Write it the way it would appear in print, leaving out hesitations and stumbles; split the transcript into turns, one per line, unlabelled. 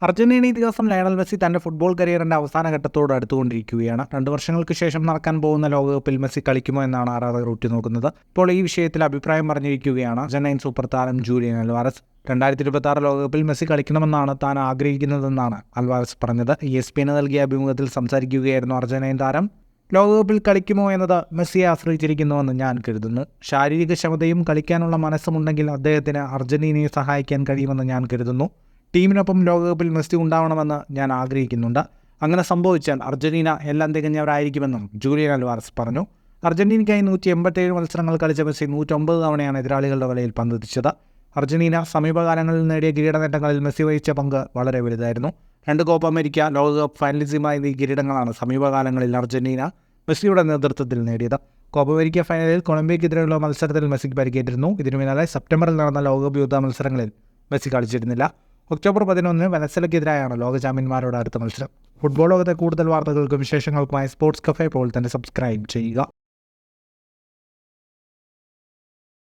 Argentina ഇതിഹാസം Lionel Messi തന്റെ football കരിയറിന്റെ അവസാന ഘട്ടത്തോട് അടുത്തുകൊണ്ടിരിക്കുകയാണ്. 2 വർഷങ്ങൾക്ക് ശേഷം നടക്കാൻ പോകുന്ന ലോകകപ്പിൽ മെസ്സി കളിക്കുമോ എന്നാണ് ആരാധകർ ഉറ്റുനോക്കുന്നത്. ഇപ്പോൾ ഈ വിഷയത്തിൽ അഭിപ്രായം പറഞ്ഞിരിക്കുകയാണ് അർജന്റീൻ സൂപ്പർ താരം ജൂലിയൻ അൽവാരസ്. 2026 ലോകകപ്പിൽ മെസ്സി കളിക്കണമെന്നാണ് താൻ ആഗ്രഹിക്കുന്നതെന്നാണ് അൽവാരസ് പറഞ്ഞത്. ESPN നൽകിയ അഭിമുഖത്തിൽ സംസാരിക്കുകയായിരുന്നു അർജന്റീൻ താരം. ലോകകപ്പിൽ കളിക്കുമോ എന്നത് മെസ്സിയെ ആശ്രയിച്ചിരിക്കുന്നുവെന്ന് ഞാൻ കരുതുന്നു. ശാരീരിക ക്ഷമതയും കളിക്കാനുള്ള മനസ്സുമുണ്ടെങ്കിൽ അദ്ദേഹത്തിന് അർജന്റീനയെ സഹായിക്കാൻ കഴിയുമെന്ന് ഞാൻ കരുതുന്നു. ടീമിനൊപ്പം ലോകകപ്പിൽ മെസ്സി ഉണ്ടാവണമെന്ന് ഞാൻ ആഗ്രഹിക്കുന്നുണ്ട്. അങ്ങനെ സംഭവിച്ചാൽ അർജന്റീന എല്ലാം തികഞ്ഞവരായിരിക്കുമെന്നും ജൂലിയൻ അൽവാരസ് പറഞ്ഞു. അർജന്റീനയ്ക്കായി 187 മത്സരങ്ങൾ കളിച്ച മെസ്സി 109 തവണയാണ് എതിരാളികളുടെ വലയിൽ പന്തെത്തിച്ചത്. അർജന്റീന സമീപകാലങ്ങളിൽ നേടിയ കിരീട നേട്ടങ്ങളിൽ മെസ്സി വഹിച്ച പങ്ക് വളരെ വലുതായിരുന്നു. 2 കോപ്പ അമേരിക്ക, ലോകകപ്പ് ഫൈനലിസ്റ്റുമായ എന്നീ കിരീടങ്ങളാണ് സമീപകാലങ്ങളിൽ അർജന്റീന മെസ്സിയുടെ നേതൃത്വത്തിൽ നേടിയത്. കോപ്പ അമേരിക്ക ഫൈനലിൽ കൊളംബിയയ്ക്കെതിരെയുള്ള മത്സരത്തിൽ മെസ്സിക്ക് പരിക്കേറ്റിരുന്നു. ഇതിനു പിന്നാലെ സെപ്റ്റംബറിൽ നടന്ന ലോകകപ്പ് യോഗ്യതാ മത്സരങ്ങളിൽ മെസ്സി കളിച്ചിരുന്നില്ല. ഒക്ടോബർ 11 വെനസ്വലയ്ക്കെതിരായാണ് ലോക ചാമ്പ്യന്മാരുടെ അടുത്ത മത്സരം. ഫുട്ബോൾ ലോകത്തെ കൂടുതൽ വാർത്തകൾക്കും വിശേഷങ്ങൾക്കുമായി സ്പോർട്സ് കഫേ ഇപ്പോൾ തന്നെ സബ്സ്ക്രൈബ് ചെയ്യുക.